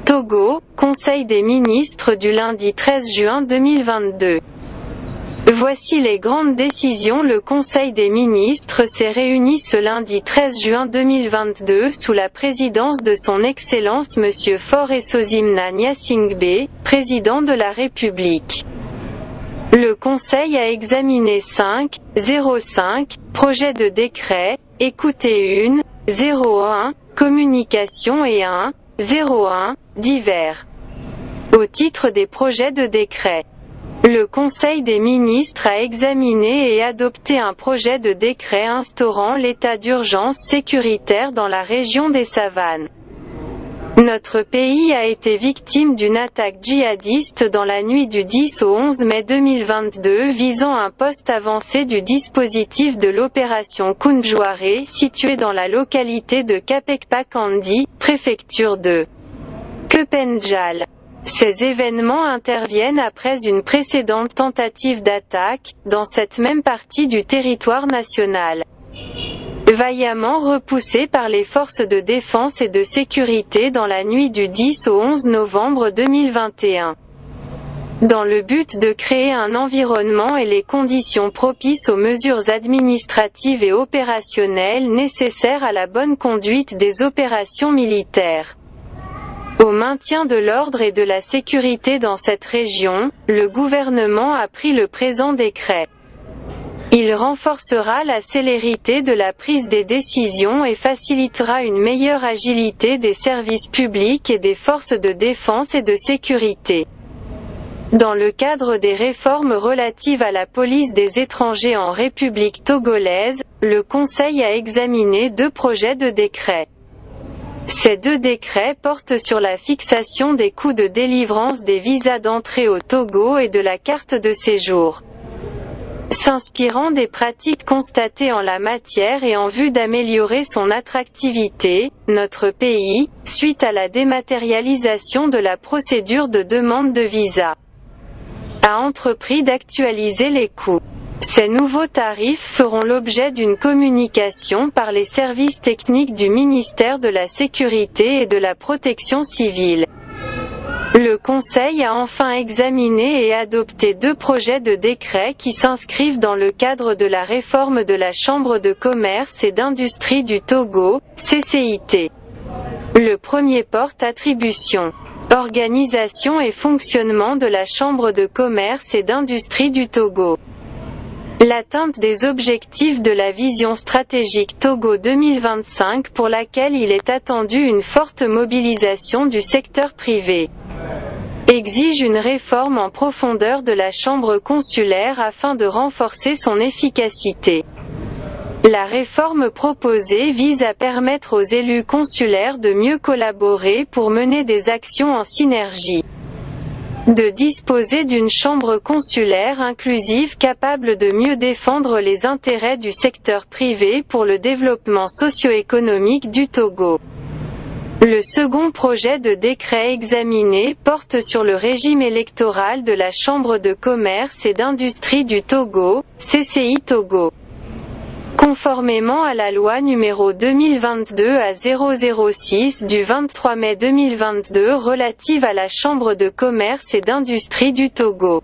Togo, Conseil des ministres du lundi 13 juin 2022. Voici les grandes décisions. Le Conseil des ministres s'est réuni ce lundi 13 juin 2022 sous la présidence de son Excellence Monsieur Faure Essosimna Gnassingbé, président de la République. Le Conseil a examiné 5 projets de décret, écoutez 01 communication et 01 divers. Au titre des projets de décret, le Conseil des ministres a examiné et adopté un projet de décret instaurant l'état d'urgence sécuritaire dans la région des Savanes. Notre pays a été victime d'une attaque djihadiste dans la nuit du 10 au 11 mai 2022 visant un poste avancé du dispositif de l'opération Kunjouaré situé dans la localité de Kapekpakandi, préfecture de Kepenjal. Ces événements interviennent après une précédente tentative d'attaque, dans cette même partie du territoire national. Vaillamment repoussée par les forces de défense et de sécurité dans la nuit du 10 au 11 novembre 2021. Dans le but de créer un environnement et les conditions propices aux mesures administratives et opérationnelles nécessaires à la bonne conduite des opérations militaires. Au maintien de l'ordre et de la sécurité dans cette région, le gouvernement a pris le présent décret. Il renforcera la célérité de la prise des décisions et facilitera une meilleure agilité des services publics et des forces de défense et de sécurité. Dans le cadre des réformes relatives à la police des étrangers en République togolaise, le Conseil a examiné 2 projets de décret. Ces 2 décrets portent sur la fixation des coûts de délivrance des visas d'entrée au Togo et de la carte de séjour. S'inspirant des pratiques constatées en la matière et en vue d'améliorer son attractivité, notre pays, suite à la dématérialisation de la procédure de demande de visa, a entrepris d'actualiser les coûts. Ces nouveaux tarifs feront l'objet d'une communication par les services techniques du ministère de la Sécurité et de la Protection civile. Le Conseil a enfin examiné et adopté 2 projets de décret qui s'inscrivent dans le cadre de la réforme de la Chambre de commerce et d'industrie du Togo, CCIT. Le premier porte attribution, organisation et fonctionnement de la Chambre de commerce et d'industrie du Togo. L'atteinte des objectifs de la vision stratégique Togo 2025 pour laquelle il est attendu une forte mobilisation du secteur privé, exige une réforme en profondeur de la chambre consulaire afin de renforcer son efficacité. La réforme proposée vise à permettre aux élus consulaires de mieux collaborer pour mener des actions en synergie, de disposer d'une chambre consulaire inclusive capable de mieux défendre les intérêts du secteur privé pour le développement socio-économique du Togo. Le second projet de décret examiné porte sur le régime électoral de la Chambre de commerce et d'industrie du Togo, CCI Togo. Conformément à la loi numéro 2022-006 du 23 mai 2022 relative à la Chambre de commerce et d'industrie du Togo.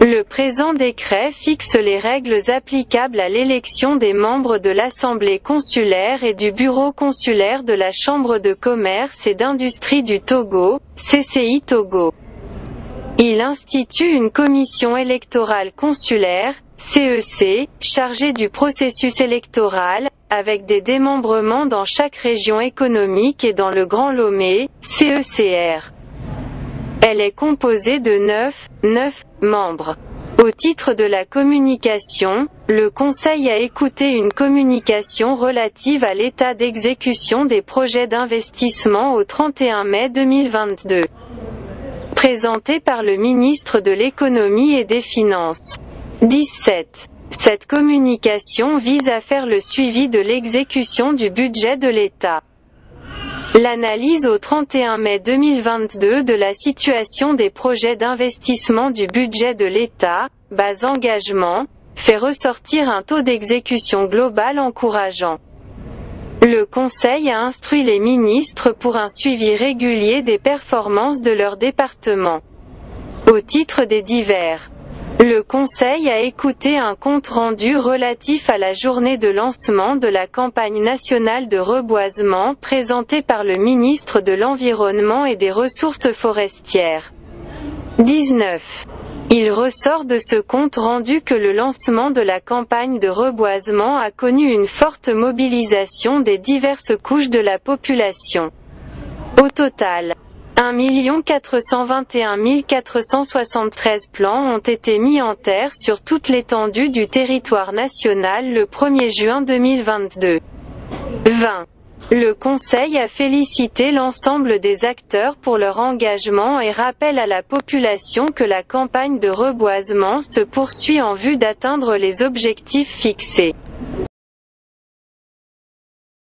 Le présent décret fixe les règles applicables à l'élection des membres de l'Assemblée consulaire et du Bureau consulaire de la Chambre de commerce et d'industrie du Togo, CCI Togo. Il institue une commission électorale consulaire, CEC, chargée du processus électoral, avec des démembrements dans chaque région économique et dans le Grand Lomé, CECR. Elle est composée de 9 membres. Au titre de la communication, le Conseil a écouté une communication relative à l'état d'exécution des projets d'investissement au 31 mai 2022. Présentée par le ministre de l'Économie et des Finances. 17. Cette communication vise à faire le suivi de l'exécution du budget de l'État. L'analyse au 31 mai 2022 de la situation des projets d'investissement du budget de l'État, base engagement, fait ressortir un taux d'exécution global encourageant. Le Conseil a instruit les ministres pour un suivi régulier des performances de leur département. Au titre des divers. Le Conseil a écouté un compte-rendu relatif à la journée de lancement de la campagne nationale de reboisement présentée par le ministre de l'Environnement et des Ressources forestières. 19. Il ressort de ce compte-rendu que le lancement de la campagne de reboisement a connu une forte mobilisation des diverses couches de la population. Au total, 1 421 473 plants ont été mis en terre sur toute l'étendue du territoire national le 1er juin 2022. 20. Le Conseil a félicité l'ensemble des acteurs pour leur engagement et rappelle à la population que la campagne de reboisement se poursuit en vue d'atteindre les objectifs fixés.